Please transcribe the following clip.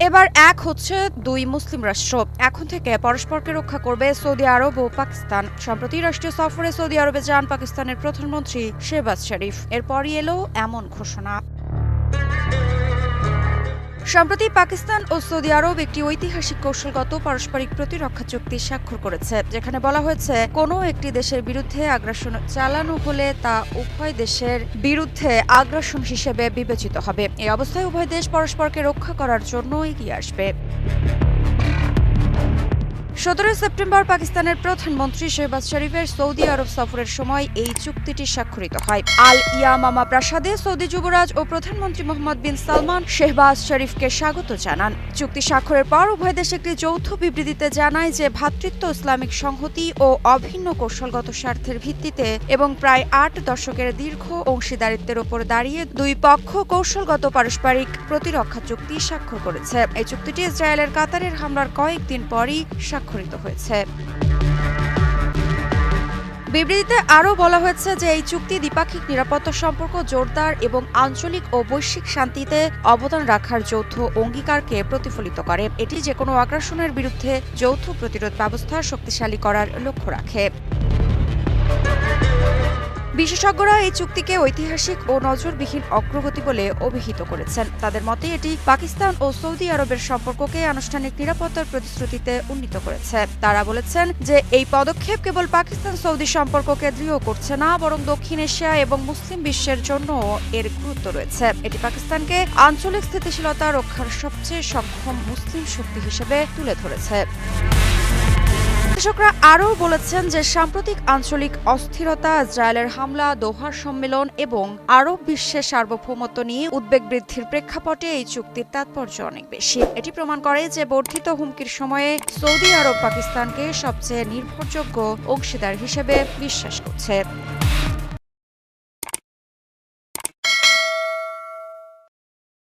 এবার এক হচ্ছে দুই মুসলিম রাষ্ট্র। এখন থেকে পরস্পরকে রক্ষা করবে সৌদি আরব ও পাকিস্তান। সম্প্রতি রাষ্ট্রীয় সফরে সৌদি আরবে যান পাকিস্তানের প্রধানমন্ত্রী শেহবাজ শরীফ। এরপরই এলো এমন ঘোষণা। সম্প্রতি পাকিস্তান ও সৌদি আরব একটি ঐতিহাসিক কৌশলগত পারস্পরিক প্রতিরক্ষা চুক্তি স্বাক্ষর করেছে, যেখানে বলা হয়েছে কোনো একটি দেশের বিরুদ্ধে আগ্রাসন চালানো হলে তা উভয় দেশের বিরুদ্ধে আগ্রাসন হিসেবে বিবেচিত হবে। এই অবস্থায় উভয় দেশ পরস্পরকে রক্ষা করার জন্য এগিয়ে আসবে। 17 সেপ্টেম্বর পাকিস্তানের প্রধানমন্ত্রী শেহবাজ শরীফের সৌদি আরব সফরের সময় এই চুক্তিটি স্বাক্ষরিত হয়। আল ইয়ামামা প্রাসাদে সৌদি যুবরাজ ও প্রধানমন্ত্রী মোহাম্মদ বিন সালমান শেহবাজ শরীফকে স্বাগত জানান। চুক্তি স্বাক্ষরের পর উভয় দেশ একটি যৌথ বিবৃতিতে জানায় যে ভ্রাতৃত্ব, ইসলামিক সংহতি ও অভিন্ন কৌশলগত স্বার্থের ভিত্তিতে এবং প্রায় 8 দশকের দীর্ঘ অংশীদারিত্বের ওপর দাঁড়িয়ে দুই পক্ষ কৌশলগত পারস্পরিক প্রতিরক্ষা চুক্তি স্বাক্ষর করেছে। এই চুক্তিটি ইসরায়েলের কাতারের হামলার কয়েকদিন পরই স্বাক্ষরিত হয়েছে। বিবৃতিতে আরও বলা হয়েছে যে এই চুক্তি দ্বিপাক্ষিক নিরাপত্তা সম্পর্ক জোরদার এবং আঞ্চলিক ও বৈশ্বিক শান্তিতে অবদান রাখার যৌথ অঙ্গীকারকে প্রতিফলিত করে। এটি যেকোনো আগ্রাসনের বিরুদ্ধে যৌথ প্রতিরোধ ব্যবস্থা শক্তিশালী করার লক্ষ্য রাখে। বিশেষজ্ঞরা এই চুক্তিকে ঐতিহাসিক ও নজরবিহীন অগ্রগতি বলে অভিহিত করেছেন। তাদের মতে এটি পাকিস্তান ও সৌদি আরবের সম্পর্ককে আনুষ্ঠানিক নিরাপত্তার প্রতিশ্রুতিতে উন্নীত করেছে। তারা বলেছেন যে এই পদক্ষেপ কেবল পাকিস্তান সৌদি সম্পর্ককে দৃঢ় করছে না, বরং দক্ষিণ এশিয়া এবং মুসলিম বিশ্বের জন্য এর গুরুত্ব রয়েছে। এটি পাকিস্তানকে আঞ্চলিক স্থিতিশীলতা রক্ষার সবচেয়ে সক্ষম মুসলিম শক্তি হিসেবে তুলে ধরেছে। বিশ্লেষকরা আরও বলেছেন যে সাম্প্রতিক আঞ্চলিক অস্থিরতা, ইসরায়েলের হামলা, দোহার সম্মেলন এবং আরব বিশ্বের সার্বভৌমত্ব নিয়ে উদ্বেগ বৃদ্ধির প্রেক্ষাপটে এই চুক্তির তাৎপর্য অনেক বেশি। এটি প্রমাণ করে যে বর্ধিত হুমকির সময়ে সৌদি আরব পাকিস্তানকে সবচেয়ে নির্ভরযোগ্য অংশীদার হিসেবে বিশ্বাস করছে।